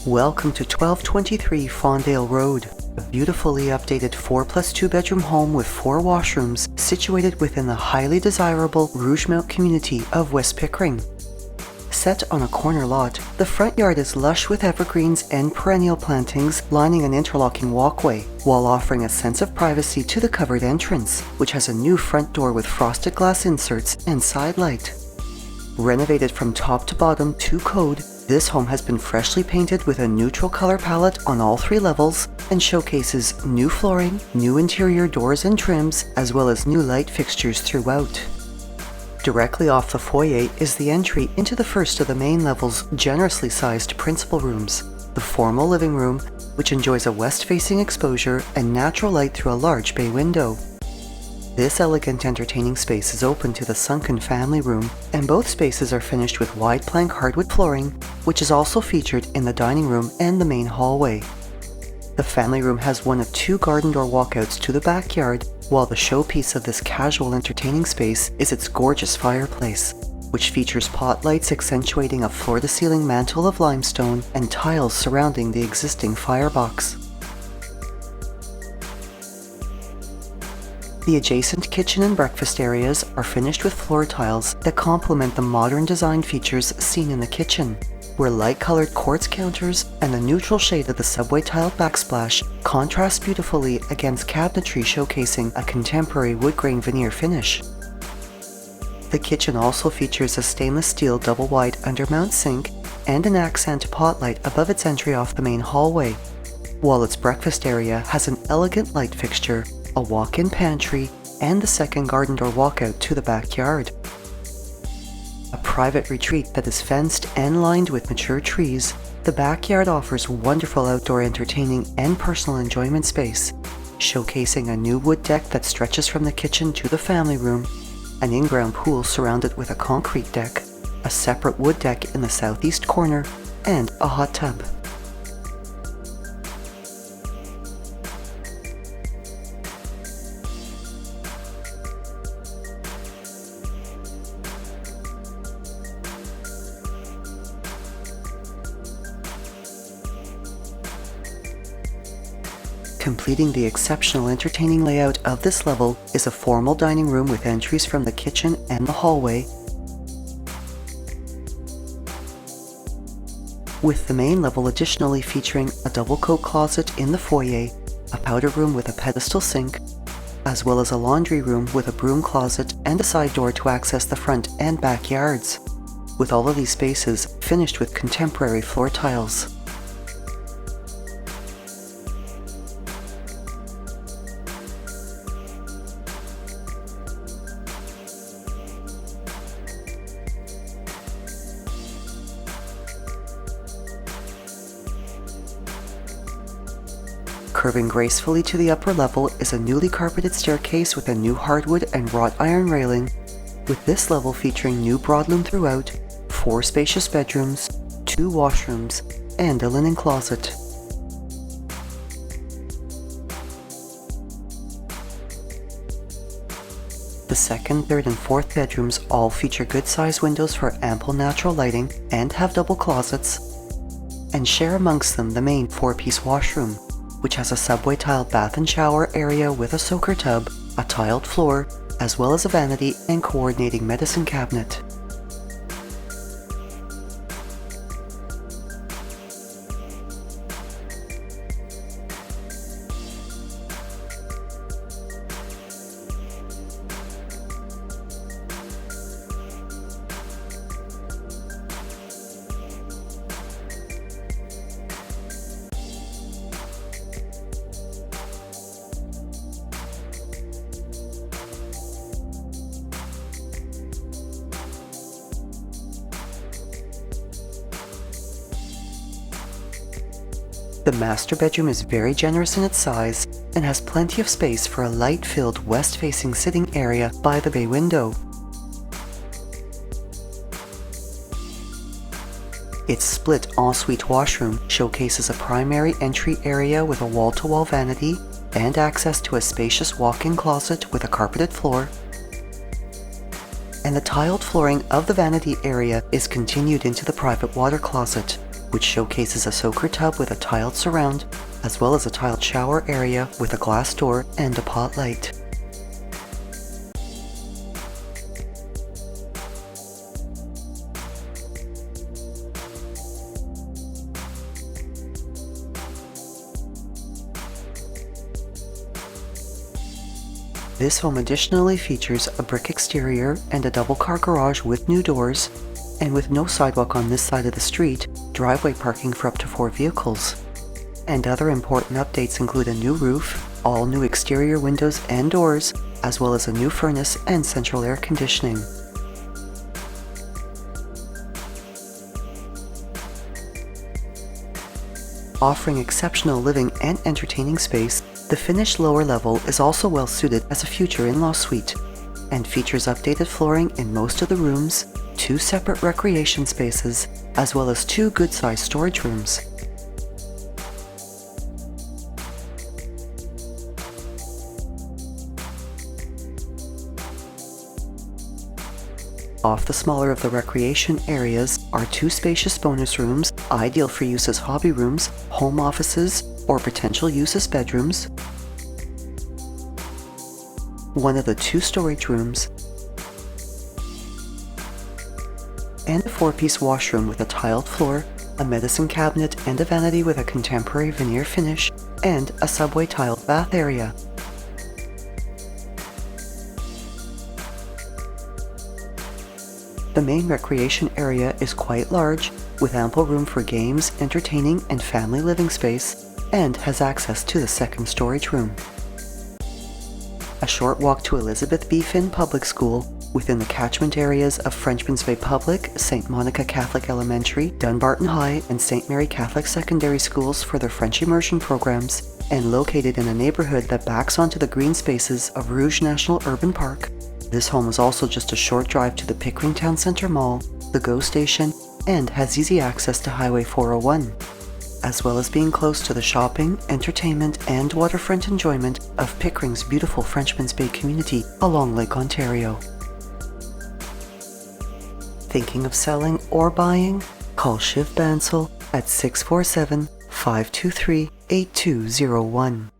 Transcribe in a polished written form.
Welcome to 1223 Fawndale Road, a beautifully updated 4+2 bedroom home with 4 washrooms situated within the highly desirable Rougemount community of West Pickering. Set on a corner lot, the front yard is lush with evergreens and perennial plantings lining an interlocking walkway, while offering a sense of privacy to the covered entrance, which has a new front door with frosted glass inserts and sidelight. Renovated from top to bottom to code, this home has been freshly painted with a neutral color palette on all 3 levels and showcases new flooring, new interior doors and trims, as well as new light fixtures throughout. Directly off the foyer is the entry into the first of the main level's generously sized principal rooms, the formal living room, which enjoys a west-facing exposure and natural light through a large bay window. This elegant entertaining space is open to the sunken family room, and both spaces are finished with wide plank hardwood flooring, which is also featured in the dining room and the main hallway. The family room has one of 2 garden door walkouts to the backyard, while the showpiece of this casual entertaining space is its gorgeous fireplace, which features pot lights accentuating a floor-to-ceiling mantle of limestone and tiles surrounding the existing firebox. The adjacent kitchen and breakfast areas are finished with floor tiles that complement the modern design features seen in the kitchen, where light-colored quartz counters and the neutral shade of the subway tiled backsplash contrast beautifully against cabinetry showcasing a contemporary wood grain veneer finish. The kitchen also features a stainless steel double-wide undermount sink and an accent pot light above its entry off the main hallway, while its breakfast area has an elegant light fixture, a walk-in pantry, and the second garden door walkout to the backyard. A private retreat that is fenced and lined with mature trees, the backyard offers wonderful outdoor entertaining and personal enjoyment space, showcasing a new wood deck that stretches from the kitchen to the family room, an in-ground pool surrounded with a concrete deck, a separate wood deck in the southeast corner, and a hot tub. Completing the exceptional entertaining layout of this level is a formal dining room with entries from the kitchen and the hallway, with the main level additionally featuring a double coat closet in the foyer, a powder room with a pedestal sink, as well as a laundry room with a broom closet and a side door to access the front and back yards, with all of these spaces finished with contemporary floor tiles. Curving gracefully to the upper level is a newly carpeted staircase with a new hardwood and wrought iron railing, with this level featuring new broadloom throughout, 4 spacious bedrooms, 2 washrooms, and a linen closet. The second, third, and fourth bedrooms all feature good-sized windows for ample natural lighting and have double closets, and share amongst them the main 4-piece washroom, which has a subway tiled bath and shower area with a soaker tub, a tiled floor, as well as a vanity and coordinating medicine cabinet. The master bedroom is very generous in its size and has plenty of space for a light-filled west-facing sitting area by the bay window. Its split ensuite washroom showcases a primary entry area with a wall-to-wall vanity and access to a spacious walk-in closet with a carpeted floor, and the tiled flooring of the vanity area is continued into the private water closet, which showcases a soaker tub with a tiled surround, as well as a tiled shower area with a glass door and a pot light. This home additionally features a brick exterior and a double-car garage with new doors, and with no sidewalk on this side of the street, driveway parking for up to 4 vehicles. And other important updates include a new roof, all new exterior windows and doors, as well as a new furnace and central air conditioning. Offering exceptional living and entertaining space, the finished lower level is also well suited as a future in-law suite, and features updated flooring in most of the rooms, 2 separate recreation spaces, as well as 2 good-sized storage rooms. Off the smaller of the recreation areas are 2 spacious bonus rooms, ideal for use as hobby rooms, home offices, or potential use as bedrooms, 1 of the 2 storage rooms, and a 4-piece washroom with a tiled floor, a medicine cabinet and a vanity with a contemporary veneer finish, and a subway tiled bath area. The main recreation area is quite large, with ample room for games, entertaining, and family living space, and has access to the 2nd storage room. A short walk to Elizabeth B. Finn Public School within the catchment areas of Frenchman's Bay Public, St. Monica Catholic Elementary, Dunbarton High, and St. Mary Catholic Secondary Schools for their French immersion programs, and located in a neighborhood that backs onto the green spaces of Rouge National Urban Park. This home is also just a short drive to the Pickering Town Centre Mall, the GO Station, and has easy access to Highway 401, as well as being close to the shopping, entertainment, and waterfront enjoyment of Pickering's beautiful Frenchman's Bay community along Lake Ontario. Thinking of selling or buying? Call Shiv Bansal at 647-523-8201.